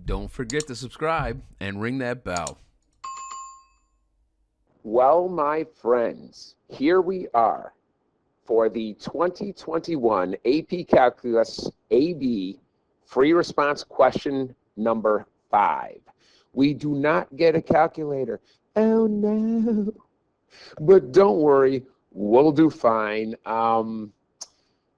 Don't forget to subscribe and ring that bell. Well, my friends, here we are for the 2021 AP Calculus AB free response question number 5. We do not get a calculator. Oh no. But don't worry, we'll do fine.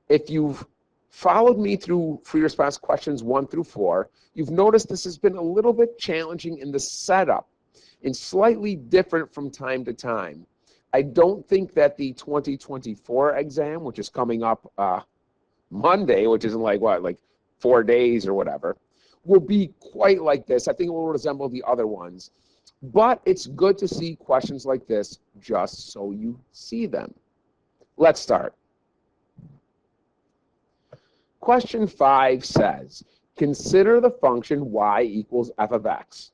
If you've followed me through free response questions 1 through 4, you've noticed this has been a little bit challenging in the setup and slightly different from time to time. I don't think that the 2024 exam, which is coming up Monday, which isn't like 4 days or whatever, will be quite like this. I think it will resemble the other ones. But it's good to see questions like this just so you see them. Let's start. Question 5 says, consider the function y equals f of x,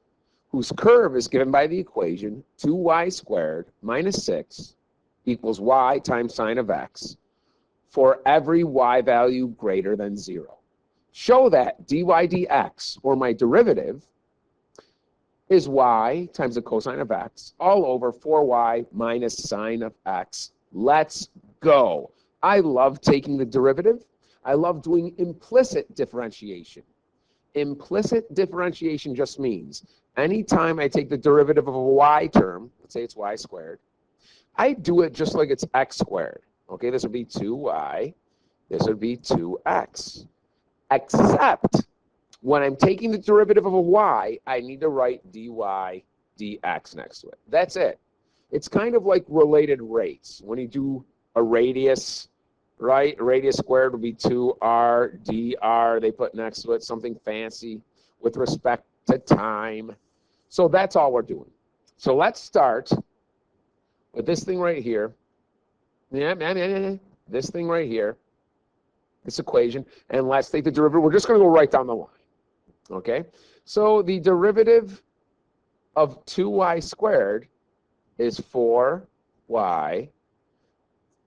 whose curve is given by the equation 2y squared minus 6 equals y times sine of x for every y value greater than 0. Show that dy dx, or my derivative, is y times the cosine of x all over 4y minus sine of x. Let's go. I love taking the derivative. I love doing implicit differentiation. Implicit differentiation just means anytime I take the derivative of a y term, let's say it's y squared, I do it just like it's x squared. Okay, this would be 2y. This would be 2x. Except when I'm taking the derivative of a y, I need to write dy dx next to it. That's it. It's kind of like related rates. When you do a radius, right? Radius squared would be 2r dr. They put next to it something fancy with respect to time. So that's all we're doing. So let's start with this thing right here. This thing right here, this equation, and let's take the derivative. We're just going to go right down the line. Okay? So the derivative of 2y squared is 4y.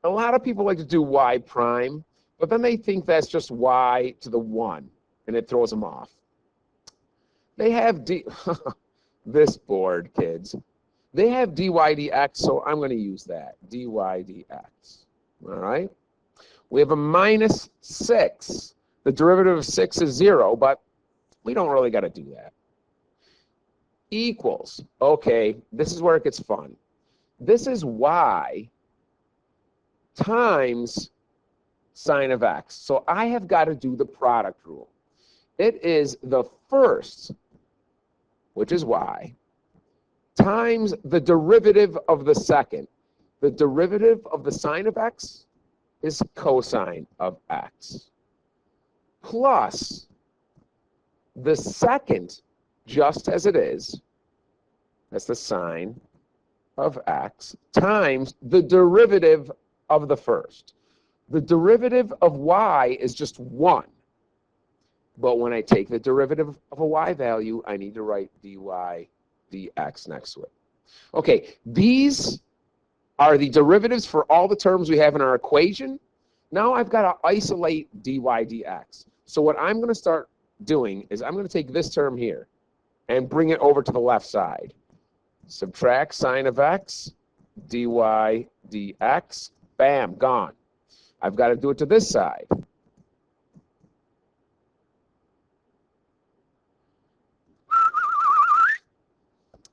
A lot of people like to do y prime, but then they think that's just y to the 1, and it throws them off. They have this board, kids. They have dy dx, so I'm going to use that, dy dx. All right? We have a minus 6. The derivative of 6 is 0, but we don't really got to do that. Equals. Okay, this is where it gets fun. This is y times sine of x. So I have got to do the product rule. It is the first, which is y, times the derivative of the second. The derivative of the sine of x is cosine of x, plus the second, just as it is, that's the sine of x, times the derivative of the first. The derivative of y is just 1. But when I take the derivative of a y value, I need to write dy dx next to it. Okay, these are the derivatives for all the terms we have in our equation. Now I've got to isolate dy dx. So what I'm going to start doing is I'm going to take this term here and bring it over to the left side. Subtract sine of x, dy dx, bam, gone. I've got to do it to this side.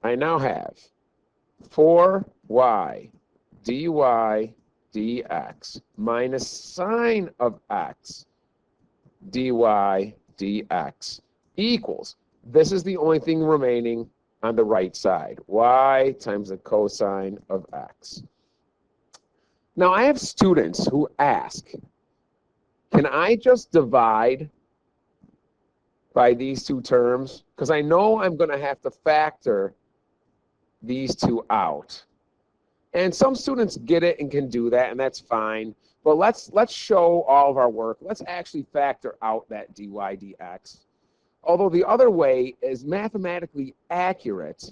I now have 4y dy dx minus sine of x dy dx equals, this is the only thing remaining on the right side, y times the cosine of x. Now I have students who ask, can I just divide by these two terms? Because I know I'm going to have to factor these two out. And some students get it and can do that, and that's fine. But let's show all of our work. Let's actually factor out that dy dx. Although the other way is mathematically accurate,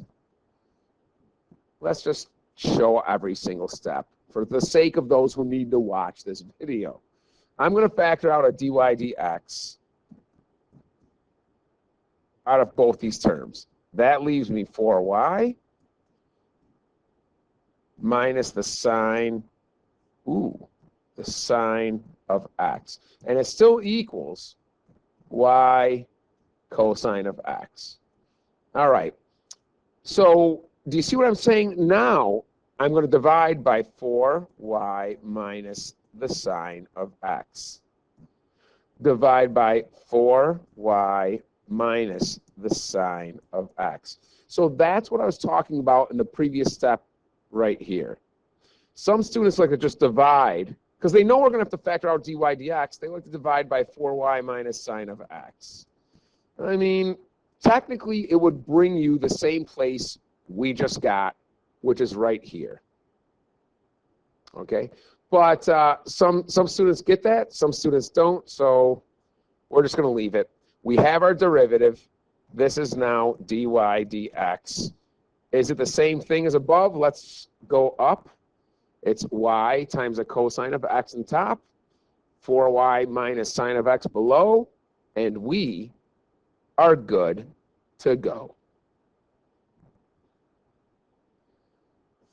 let's just show every single step for the sake of those who need to watch this video. I'm going to factor out a dy dx. out of both these terms. That leaves me 4y minus the sine, the sine of x. And it still equals y cosine of x. All right. So do you see what I'm saying? Now I'm going to divide by 4y minus the sine of x. Divide by 4y minus the sine of x. So that's what I was talking about in the previous step right here. Some students like to just divide, because they know we're going to have to factor out dy dx. They like to divide by 4y minus sine of x. I mean, technically, it would bring you the same place we just got, which is right here. Okay? But some students get that, some students don't, so we're just going to leave it. We have our derivative. This is now dy dx. Is it the same thing as above? Let's go up. It's y times the cosine of x on top, 4y minus sine of x below, and we are good to go.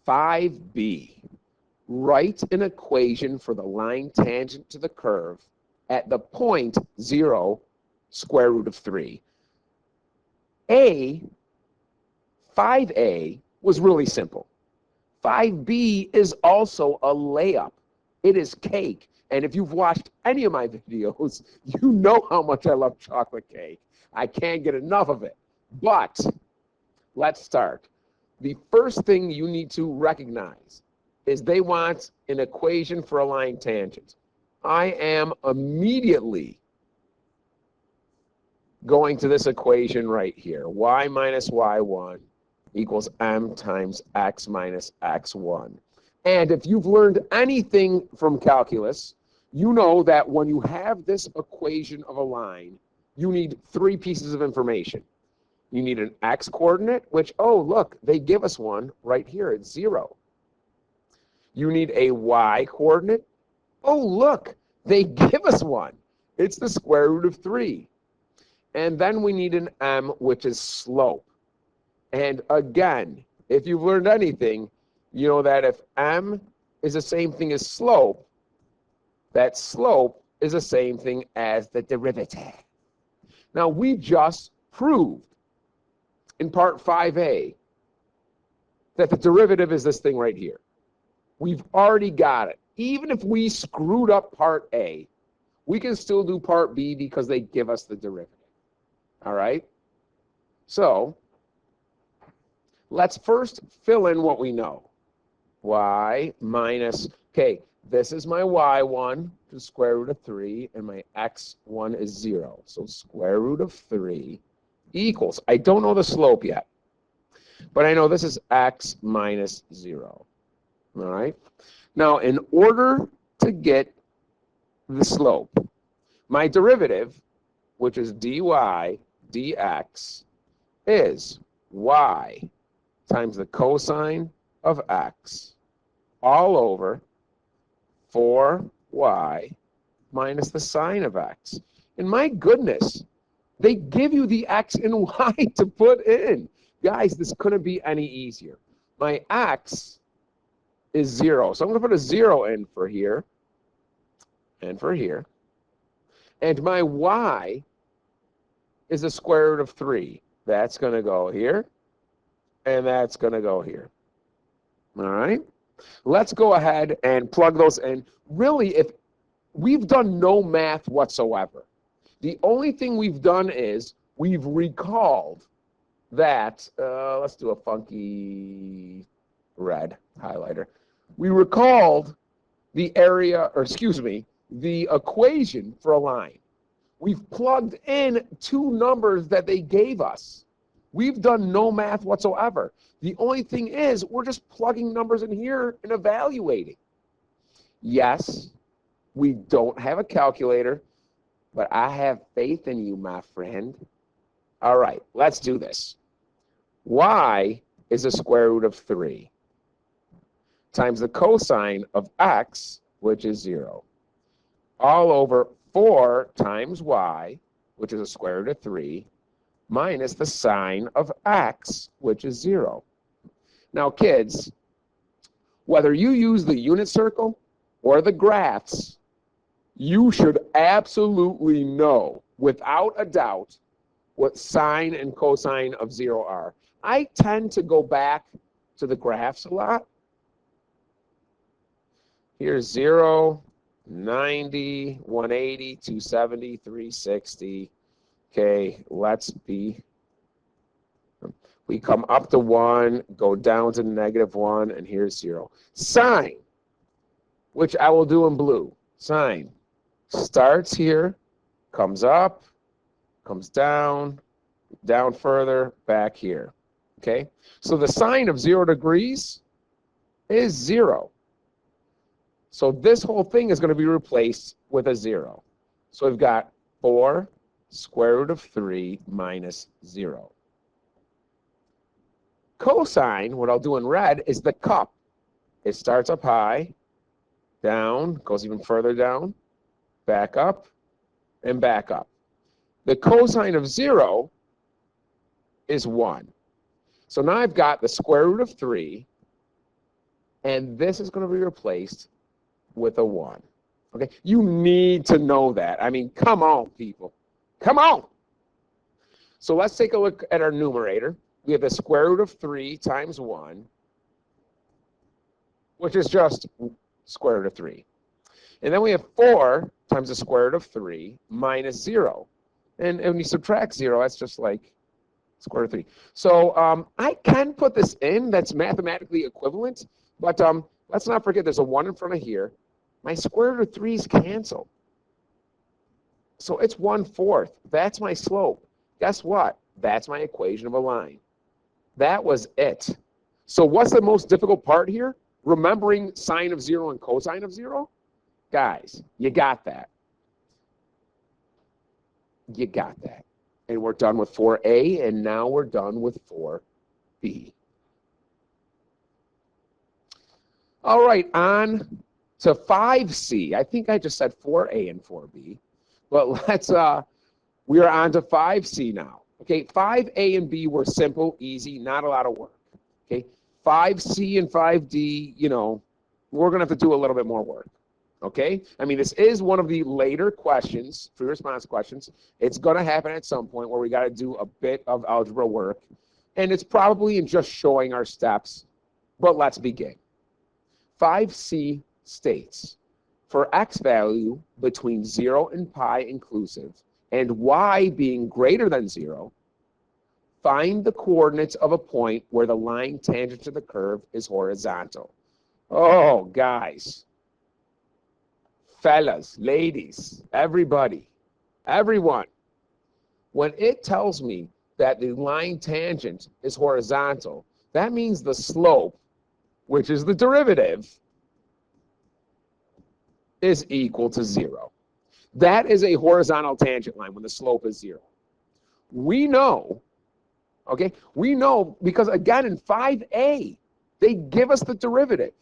5b. Write an equation for the line tangent to the curve at the point 0, square root of 3. 5a was really simple. 5b is also a layup. It is cake. And if you've watched any of my videos, you know how much I love chocolate cake. I can't get enough of it. But let's start. The first thing you need to recognize is they want an equation for a line tangent. I am immediately going to this equation right here. Y minus y1 equals m times x minus x1. And if you've learned anything from calculus, you know that when you have this equation of a line, you need 3 pieces of information. You need an x coordinate, which, oh, look, they give us one right here at 0. You need a y coordinate. Oh, look, they give us one. It's the square root of 3. And then we need an m, which is slope. And again, if you've learned anything, you know that if m is the same thing as slope, that slope is the same thing as the derivative. Now, we just proved in part 5a that the derivative is this thing right here. We've already got it. Even if we screwed up part A, we can still do part B because they give us the derivative. All right? So let's first fill in what we know. Y minus, okay, this is my y1 to the square root of 3, and my x1 is 0. So square root of 3 equals, I don't know the slope yet, but I know this is x minus 0. All right? Now, in order to get the slope, my derivative, which is dy dx, is y times the cosine of x all over 4y minus the sine of x. And my goodness, they give you the x and y to put in. Guys, this couldn't be any easier. My x is 0. So I'm going to put a 0 in for here and for here. And my y is the square root of 3. That's going to go here, and that's going to go here. All right? Let's go ahead and plug those in. Really, if we've done no math whatsoever, the only thing we've done is we've recalled that, let's do a funky red highlighter. We recalled the area, or excuse me, the equation for a line. We've plugged in 2 numbers that they gave us. We've done no math whatsoever. The only thing is we're just plugging numbers in here and evaluating. Yes, we don't have a calculator, but I have faith in you, my friend. All right, let's do this. Y is the square root of 3 times the cosine of x, which is 0, all over 4 times y, which is the square root of 3, minus the sine of x, which is 0. Now, kids, whether you use the unit circle or the graphs, you should absolutely know, without a doubt, what sine and cosine of 0 are. I tend to go back to the graphs a lot. Here's 0, 90, 180, 270, 360. Okay, we come up to 1, go down to -1, and here's 0. Sine, which I will do in blue. Sine starts here, comes up, comes down, down further, back here. Okay, so the sine of 0 degrees is 0. So this whole thing is going to be replaced with a 0. So we've got 4 square root of 3 minus 0. Cosine, what I'll do in red, is the cup. It starts up high, down, goes even further down, back up, and back up. The cosine of 0 is 1. So now I've got the square root of 3, and this is going to be replaced with a 1. Okay, you need to know that. I mean, come on, people. Come on. So let's take a look at our numerator. We have the square root of 3 times 1, which is just square root of 3. And then we have 4 times the square root of 3 minus 0. And when you subtract 0, that's just like square root of 3. So I can put this in. That's mathematically equivalent. But let's not forget there's a 1 in front of here. My square root of 3's cancel. So it's 1/4. That's my slope. Guess what? That's my equation of a line. That was it. So what's the most difficult part here? Remembering sine of 0 and cosine of 0? Guys, you got that. You got that. And we're done with 4a, and now we're done with 4b. All right, on to 5c. I think I just said 4a and 4b. But we are on to 5c now. Okay, 5a and b were simple, easy, not a lot of work. Okay, 5c and 5d, you know, we're going to have to do a little bit more work. Okay, I mean, this is one of the later questions, free response questions. It's going to happen at some point where we got to do a bit of algebra work. And it's probably in just showing our steps. But let's begin. 5c states, for x value between 0 and pi inclusive, and y being greater than 0, find the coordinates of a point where the line tangent to the curve is horizontal. Oh, guys, fellas, ladies, everybody, everyone, when it tells me that the line tangent is horizontal, that means the slope, which is the derivative, is equal to 0. That is a horizontal tangent line when the slope is 0. We know, okay, we know because, again, in 5a, they give us the derivative.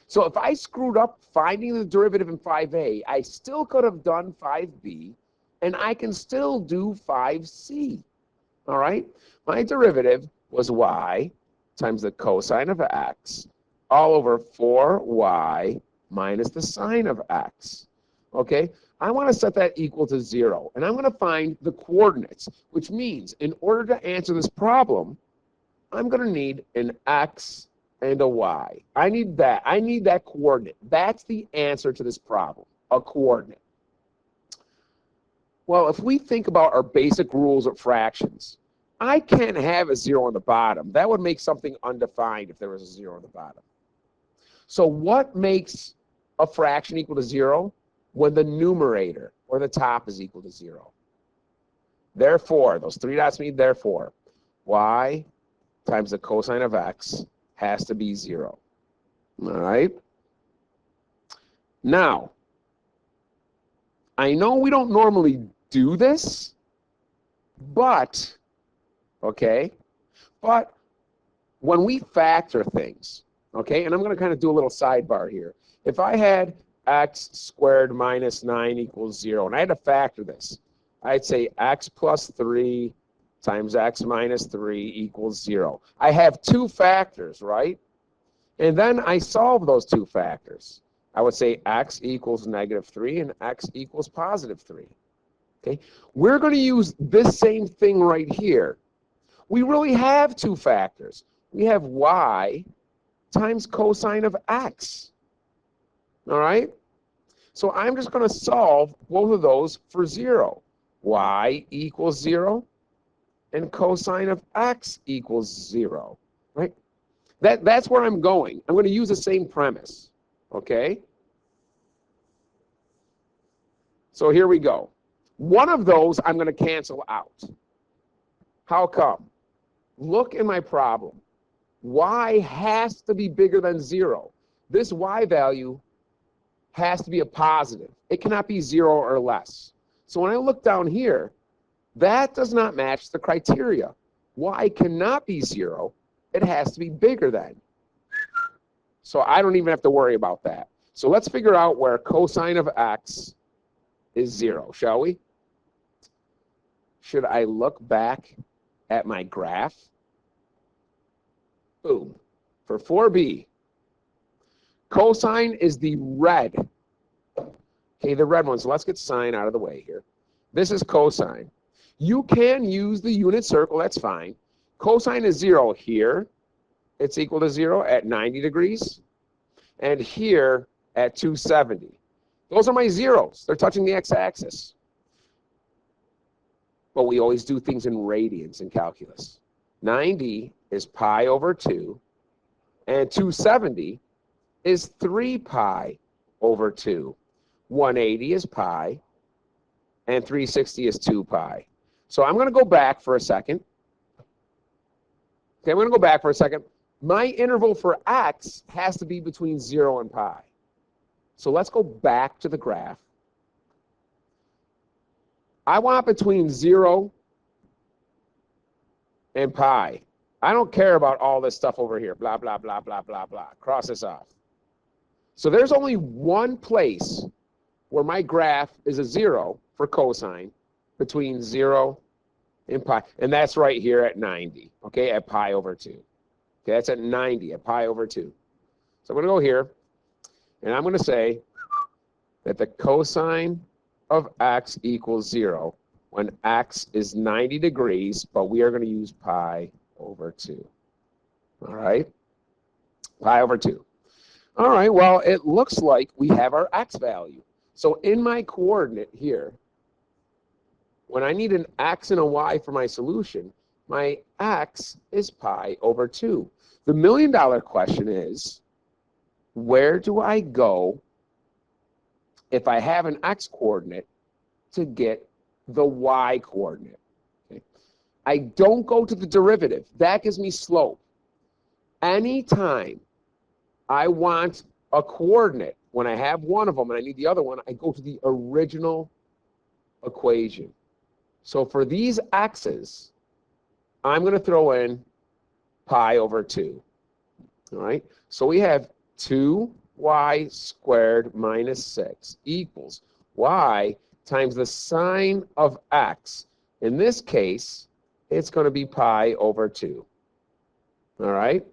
So if I screwed up finding the derivative in 5a, I still could have done 5b, and I can still do 5c. All right? My derivative was y times the cosine of x all over 4y minus the sine of x. Okay? I want to set that equal to 0, and I'm going to find the coordinates, which means in order to answer this problem, I'm going to need an x and a y. I need that. I need that coordinate. That's the answer to this problem, a coordinate. Well, if we think about our basic rules of fractions, I can't have a 0 on the bottom. That would make something undefined if there was a 0 on the bottom. So what makes a fraction equal to 0? When the numerator, or the top, is equal to 0. Therefore, those 3 dots mean therefore, y times the cosine of x has to be 0. All right? Now, I know we don't normally do this, but, okay, but when we factor things, okay, and I'm going to kind of do a little sidebar here. If I had x squared minus 9 equals 0, and I had to factor this, I'd say x plus 3 times x minus 3 equals 0. I have two factors, right? And then I solve those two factors. I would say x equals negative 3 and x equals positive 3. Okay? We're going to use this same thing right here. We really have two factors. We have y times cosine of x. All right? So I'm just going to solve both of those for 0. Y equals 0 and cosine of x equals 0. Right? That's where I'm going. I'm going to use the same premise. Okay? So here we go. One of those I'm going to cancel out. How come? Look in my problem. Y has to be bigger than 0. This y value has to be a positive. It cannot be 0 or less. So when I look down here, that does not match the criteria. Y cannot be 0. It has to be bigger than. So I don't even have to worry about that. So let's figure out where cosine of x is 0, shall we? Should I look back at my graph? Boom. For 4b, cosine is the red. Okay, the red one. So let's get sine out of the way here. This is cosine. You can use the unit circle. That's fine. Cosine is 0 here. It's equal to 0 at 90 degrees. And here at 270. Those are my zeros. They're touching the x-axis. But we always do things in radians in calculus. 90 is pi over 2. And 270 is 3 pi over 2. 180 is pi. And 360 is 2 pi. So I'm going to go back for a second. Okay, I'm going to go back for a second. My interval for x has to be between 0 and pi. So let's go back to the graph. I want between 0 and pi. I don't care about all this stuff over here. Blah, blah, blah, blah, blah, blah. Cross this off. So there's only one place where my graph is a 0 for cosine between 0 and pi. And that's right here at 90, okay, at pi over 2. Okay, that's at 90, at pi over 2. So I'm going to go here, and I'm going to say that the cosine of x equals 0 when x is 90 degrees, but we are going to use pi over 2. All right? Pi over 2. All right, well, it looks like we have our x value. So in my coordinate here, when I need an x and a y for my solution, my x is pi over 2. The million-dollar question is, where do I go if I have an x coordinate to get the y coordinate? Okay. I don't go to the derivative. That gives me slope. Anytime I want a coordinate, when I have one of them and I need the other one, I go to the original equation. So for these x's, I'm going to throw in pi over 2. All right? So we have 2y squared minus 6 equals y times the sine of x. In this case, it's going to be pi over 2. All right?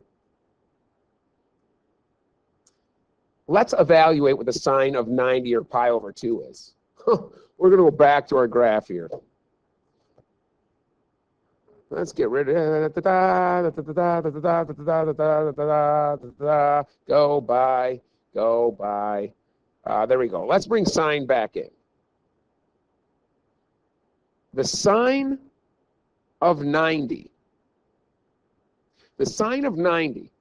Let's evaluate what the sine of 90 or pi over 2 is. We're going to go back to our graph here. Let's get rid of go by, go by. There we go. Let's bring sine back in. The sine of 90. The sine of 90.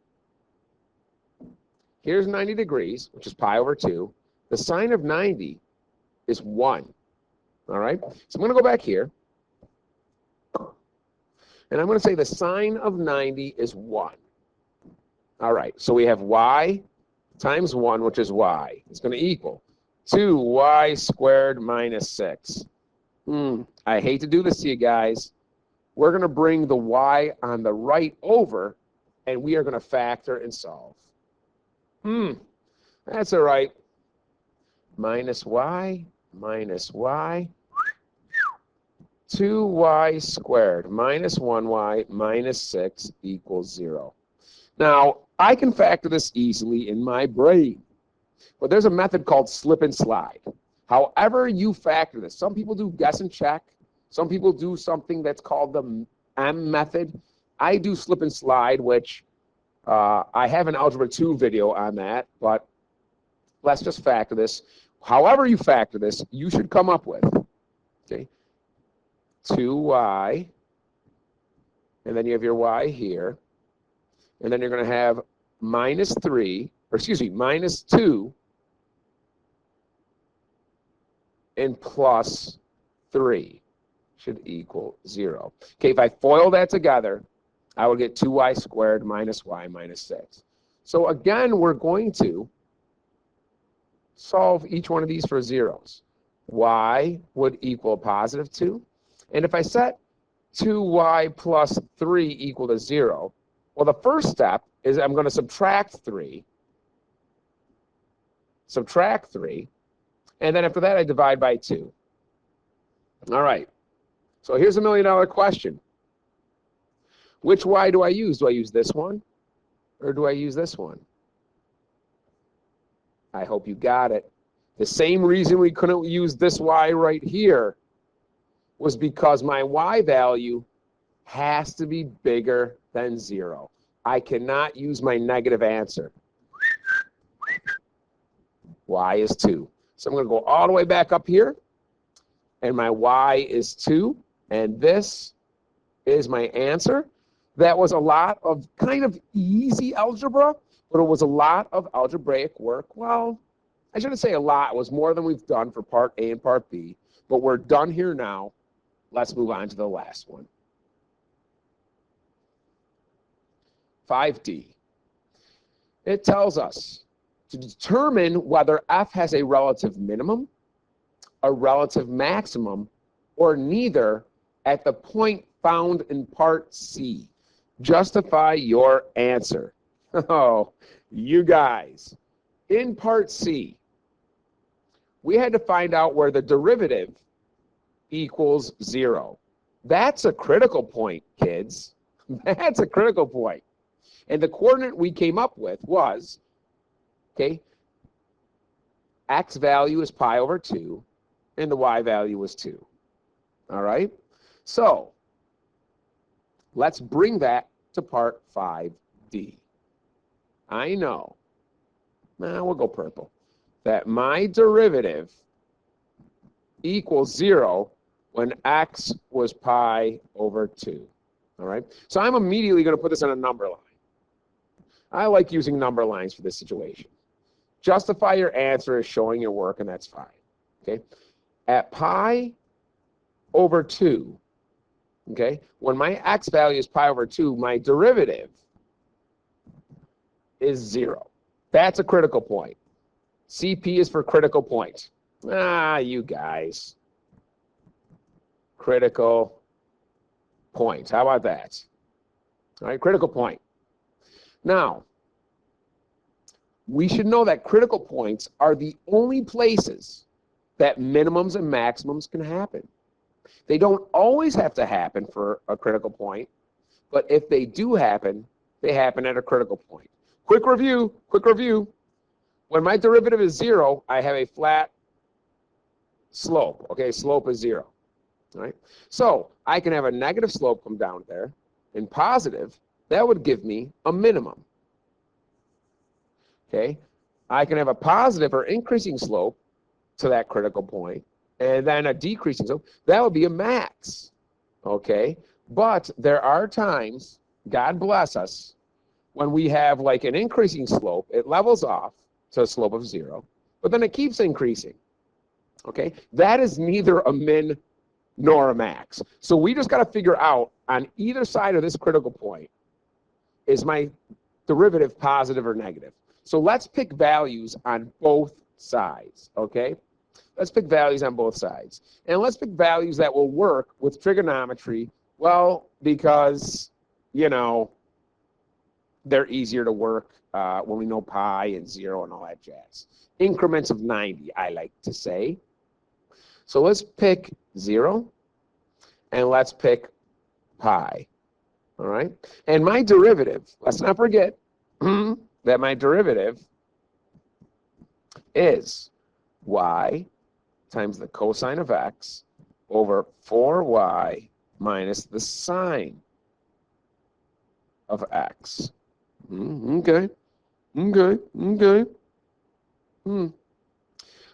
Here's 90 degrees, which is pi over 2. The sine of 90 is 1. All right? So I'm going to go back here. And I'm going to say the sine of 90 is 1. All right, so we have y times 1, which is y. It's going to equal 2y squared minus 6. I hate to do this to you guys. We're going to bring the y on the right over, and we are going to factor and solve. That's all right. Minus y, 2y squared minus 1y minus 6 equals 0. Now, I can factor this easily in my brain, but there's a method called slip and slide. However you factor this, some people do guess and check. Some people do something that's called the M method. I do slip and slide, which I have an Algebra 2 video on that, but let's just factor this. However you factor this, you should come up with, okay, 2y, and then you have your y here, and then you're going to have minus 3, or excuse me, minus 2, and plus 3 should equal 0. Okay, if I FOIL that together, I would get 2y squared minus y minus 6. So again, we're going to solve each one of these for zeros. Y would equal positive 2. And if I set 2y plus 3 equal to 0, well, the first step is I'm going to subtract 3, and then after that I divide by 2. All right, so here's $1 million question. Which y do I use? Do I use this one, or do I use this one? I hope you got it. The same reason we couldn't use this y right here was because my y value has to be bigger than 0. I cannot use my negative answer. Y is 2. So I'm going to go all the way back up here, and my y is 2, and this is my answer. That was a lot of kind of easy algebra, but it was a lot of algebraic work. Well, I shouldn't say a lot. It was more than we've done for Part A and Part B, but we're done here now. Let's move on to the last one. 5D. It tells us to determine whether f has a relative minimum, a relative maximum, or neither at the point found in Part C. Justify your answer. Oh, you guys. In Part C, we had to find out where the derivative equals 0. That's a critical point, kids. That's a critical point. And the coordinate we came up with was, okay, x value is pi over 2, and the y value is 2. All right? So let's bring that to Part 5D. I know, we'll go purple, that my derivative equals 0 when x was pi over 2. All right? So I'm immediately going to put this on a number line. I like using number lines for this situation. Justify your answer as showing your work, and that's fine. Okay? At pi over 2, okay, when my x value is pi over 2, my derivative is 0. That's a critical point. CP is for critical point. You guys. Critical point. How about that? All right, critical point. Now, we should know that critical points are the only places that minimums and maximums can happen. They don't always have to happen for a critical point, but if they do happen, they happen at a critical point. Quick review. When my derivative is 0, I have a flat slope. Okay, slope is 0. All right? So I can have a negative slope come down there, and positive, that would give me a minimum. Okay, I can have a positive or increasing slope to that critical point, and then a decreasing slope. That would be a max. Okay, but there are times, God bless us, when we have like an increasing slope, it levels off to a slope of 0, but then it keeps increasing. Okay, that is neither a min nor a max. So we just got to figure out on either side of this critical point, is my derivative positive or negative? So let's pick values on both sides, okay? Let's pick values on both sides. And let's pick values that will work with trigonometry, well, because, you know, they're easier to work when we know pi and 0 and all that jazz. Increments of 90, I like to say. So let's pick 0. and let's pick pi. All right? And my derivative, let's not forget that my derivative is y times the cosine of x over 4y minus the sine of x. Okay.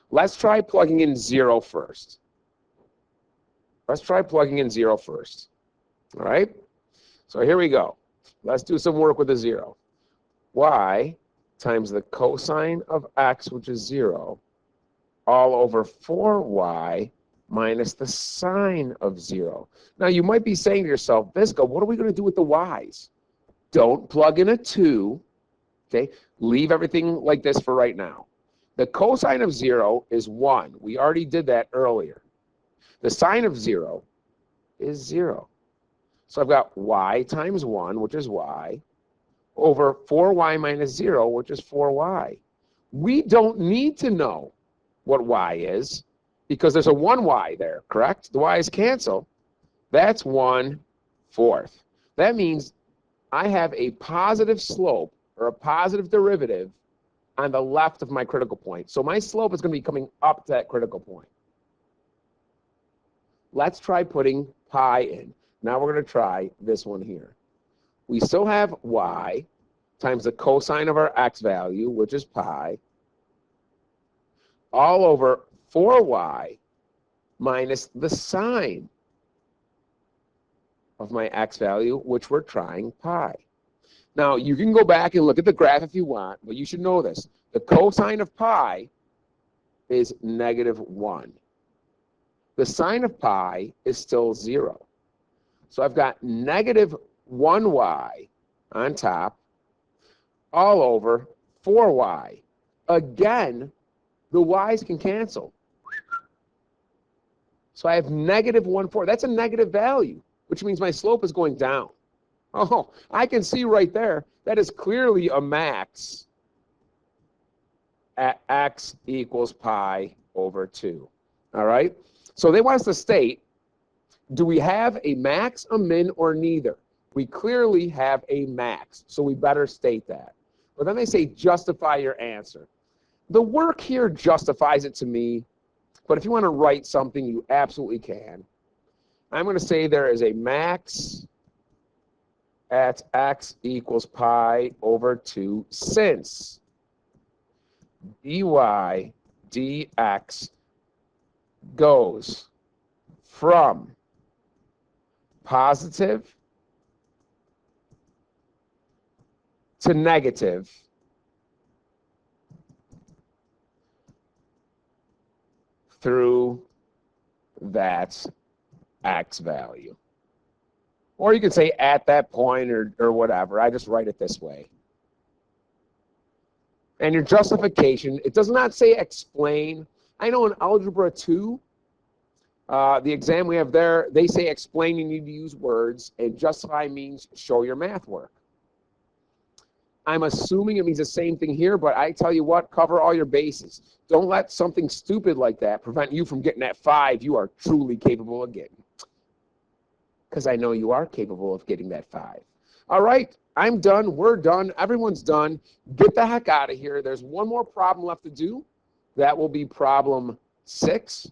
Let's try plugging in 0 first. Let's try plugging in 0 first. All right? So here we go. Let's do some work with a 0. Y times the cosine of x, which is 0, all over 4y minus the sine of 0. Now, you might be saying to yourself, Visco, what are we going to do with the y's? Don't plug in a 2. Okay? Leave everything like this for right now. The cosine of 0 is 1. We already did that earlier. The sine of 0 is 0. So I've got y times 1, which is y, over 4y minus 0, which is 4y. We don't need to know what y is because there's a 1y there, correct? The y's cancel. That's 1/4. That means I have a positive slope or a positive derivative on the left of my critical point. So my slope is going to be coming up to that critical point. Let's try putting pi in. Now we're going to try this one here. We still have y times the cosine of our x value, which is pi, all over 4y minus the sine of my x value, which we're trying pi. Now, you can go back and look at the graph if you want, but you should know this. The cosine of pi is -1. The sine of pi is still 0. So I've got -1y on top all over 4y. Again, the y's can cancel. So I have -1/4. That's a negative value, which means my slope is going down. Oh, I can see right there, that is clearly a max at x equals pi over 2. All right? So they want us to state, do we have a max, a min, or neither? We clearly have a max, so we better state that. But then they say justify your answer. The work here justifies it to me, but if you want to write something, you absolutely can. I'm going to say there is a max at x equals pi over 2 since dy dx goes from positive to negative through that x value. Or you can say at that point or whatever. I just write it this way. And your justification, it does not say explain. I know in Algebra 2, the exam we have there, they say explain, you need to use words, and justify means show your math work. I'm assuming it means the same thing here, but I tell you what, cover all your bases. Don't let something stupid like that prevent you from getting that 5 you are truly capable of getting. Because I know you are capable of getting that 5. All right, I'm done. We're done. Everyone's done. Get the heck out of here. There's one more problem left to do. That will be problem 6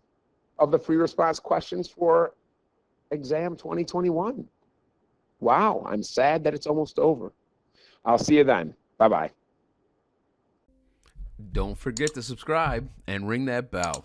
of the free response questions for exam 2021. Wow, I'm sad that it's almost over. I'll see you then. Bye-bye. Don't forget to subscribe and ring that bell.